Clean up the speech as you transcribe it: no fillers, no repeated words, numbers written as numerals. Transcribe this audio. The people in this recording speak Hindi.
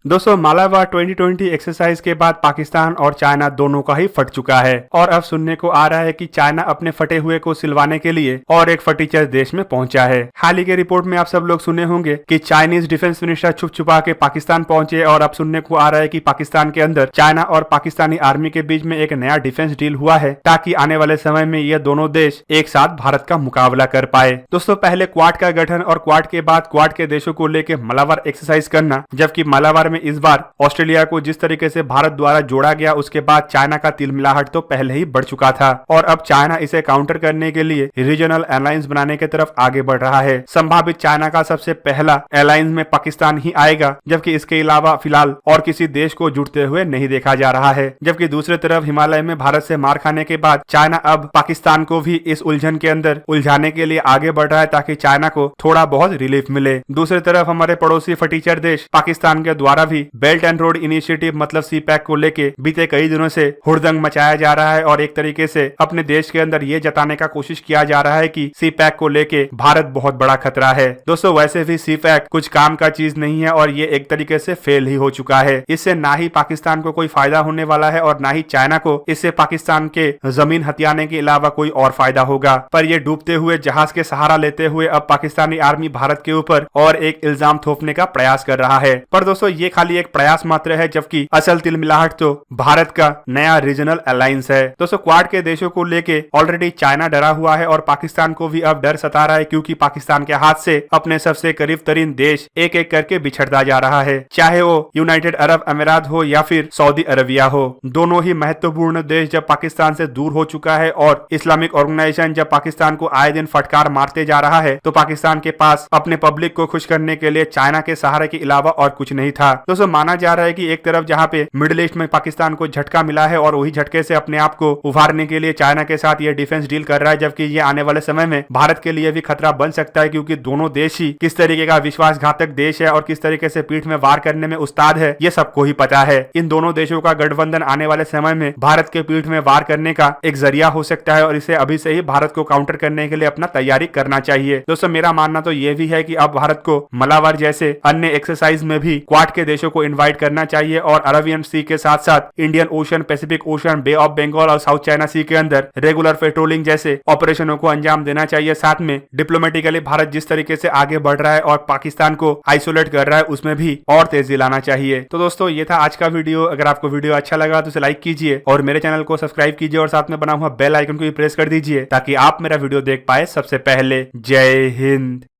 दोस्तों मालाबार 2020 एक्सरसाइज के बाद पाकिस्तान और चाइना दोनों का ही फट चुका है और अब सुनने को आ रहा है कि चाइना अपने फटे हुए को सिलवाने के लिए और एक फटीचर देश में पहुंचा है। हाल ही के रिपोर्ट में आप सब लोग सुने होंगे कि चाइनीज डिफेंस मिनिस्टर छुप छुपा के पाकिस्तान पहुंचे और अब सुनने को आ रहा है कि पाकिस्तान के अंदर चाइना और पाकिस्तानी आर्मी के बीच में एक नया डिफेंस डील हुआ है ताकि आने वाले समय में ये दोनों देश एक साथ भारत का मुकाबला कर पाए। दोस्तों पहले क्वाड का गठन और क्वाड के बाद क्वाड के देशों को लेकर मालाबार एक्सरसाइज करना, जबकि मालाबार में इस बार ऑस्ट्रेलिया को जिस तरीके से भारत द्वारा जोड़ा गया उसके बाद चाइना का तिलमिलाहट तो पहले ही बढ़ चुका था और अब चाइना इसे काउंटर करने के लिए रीजनल अलायंस बनाने की तरफ आगे बढ़ रहा है। संभावित चाइना का सबसे पहला अलायंस में पाकिस्तान ही आएगा, जबकि इसके अलावा फिलहाल और किसी देश को जुड़ते हुए नहीं देखा जा रहा है। जबकि दूसरी तरफ हिमालय में भारत से मार खाने के बाद चाइना अब पाकिस्तान को भी इस उलझन के अंदर उलझाने के लिए आगे बढ़ रहा है ताकि चाइना को थोड़ा बहुत रिलीफ मिले। दूसरी तरफ हमारे पड़ोसी फटीचर देश पाकिस्तान के द्वारा भी बेल्ट एंड रोड इनिशिएटिव मतलब सीपैक को लेके बीते कई दिनों से हुड़दंग मचाया जा रहा है और एक तरीके से अपने देश के अंदर ये जताने का कोशिश किया जा रहा है कि सीपैक को लेके भारत बहुत बड़ा खतरा है। दोस्तों वैसे भी सीपैक कुछ काम का चीज नहीं है और ये एक तरीके से फेल ही हो चुका है। इससे ना ही पाकिस्तान को कोई फायदा होने वाला है और ना ही चाइना को इससे पाकिस्तान के जमीन हथियाने के अलावा कोई और फायदा होगा। पर ये डूबते हुए जहाज के सहारा लेते हुए अब पाकिस्तानी आर्मी भारत के ऊपर और एक इल्जाम थोपने का प्रयास कर रहा है। पर दोस्तों ये खाली एक प्रयास मात्र है, जबकि असल तिलमिलाहट तो भारत का नया रीजनल अलायंस है। दोस्तों क्वाड के देशों को लेके ऑलरेडी चाइना डरा हुआ है और पाकिस्तान को भी अब डर सता रहा है, क्योंकि पाकिस्तान के हाथ से अपने सबसे करीब तरीन देश एक एक करके बिछड़ता जा रहा है। चाहे वो यूनाइटेड अरब अमीरात हो या फिर सऊदी अरबिया हो, दोनों ही महत्वपूर्ण देश जब पाकिस्तान से दूर हो चुका है और इस्लामिक ऑर्गेनाइजेशन जब पाकिस्तान को आए दिन फटकार मारते जा रहा है तो पाकिस्तान के पास अपने पब्लिक को खुश करने के लिए चाइना के सहारे के अलावा और कुछ नहीं था। दोस्तों माना जा रहा है कि एक तरफ जहां पे मिडिल ईस्ट में पाकिस्तान को झटका मिला है और वही झटके से अपने आप को उभारने के लिए चाइना के साथ ये डिफेंस डील कर रहा है, जबकि ये आने वाले समय में भारत के लिए भी खतरा बन सकता है, क्योंकि दोनों देश ही किस तरीके का विश्वासघातक देश है और किस तरीके से पीठ में वार करने में उस्ताद है ये सबको ही पता है। इन दोनों देशों का गठबंधन आने वाले समय में भारत के पीठ में वार करने का एक जरिया हो सकता है और इसे अभी से ही भारत को काउंटर करने के लिए अपना तैयारी करना चाहिए। दोस्तों मेरा मानना तो ये भी है कि अब भारत को मालाबार जैसे अन्य एक्सरसाइज में भी क्वाड के देशों को इन्वाइट करना चाहिए और अरबियन सी के साथ साथ Indian ocean, Pacific ocean, bay of Bengal और साउथ चाइना सी के अंदर रेगुलर पेट्रोलिंग जैसे ऑपरेशनों को अंजाम देना चाहिए। साथ में डिप्लोमेटिकली भारत जिस तरीके से आगे बढ़ रहा है और पाकिस्तान को आइसोलेट कर रहा है उसमें भी और तेजी लाना चाहिए। तो दोस्तों ये था आज का वीडियो। अगर आपको वीडियो अच्छा लगा तो इसे लाइक कीजिए और मेरे चैनल को सब्सक्राइब कीजिए और साथ में बना हुआ बेल आइकन को भी प्रेस कर दीजिए ताकि आप मेरा वीडियो देख पाए सबसे पहले। जय हिंद।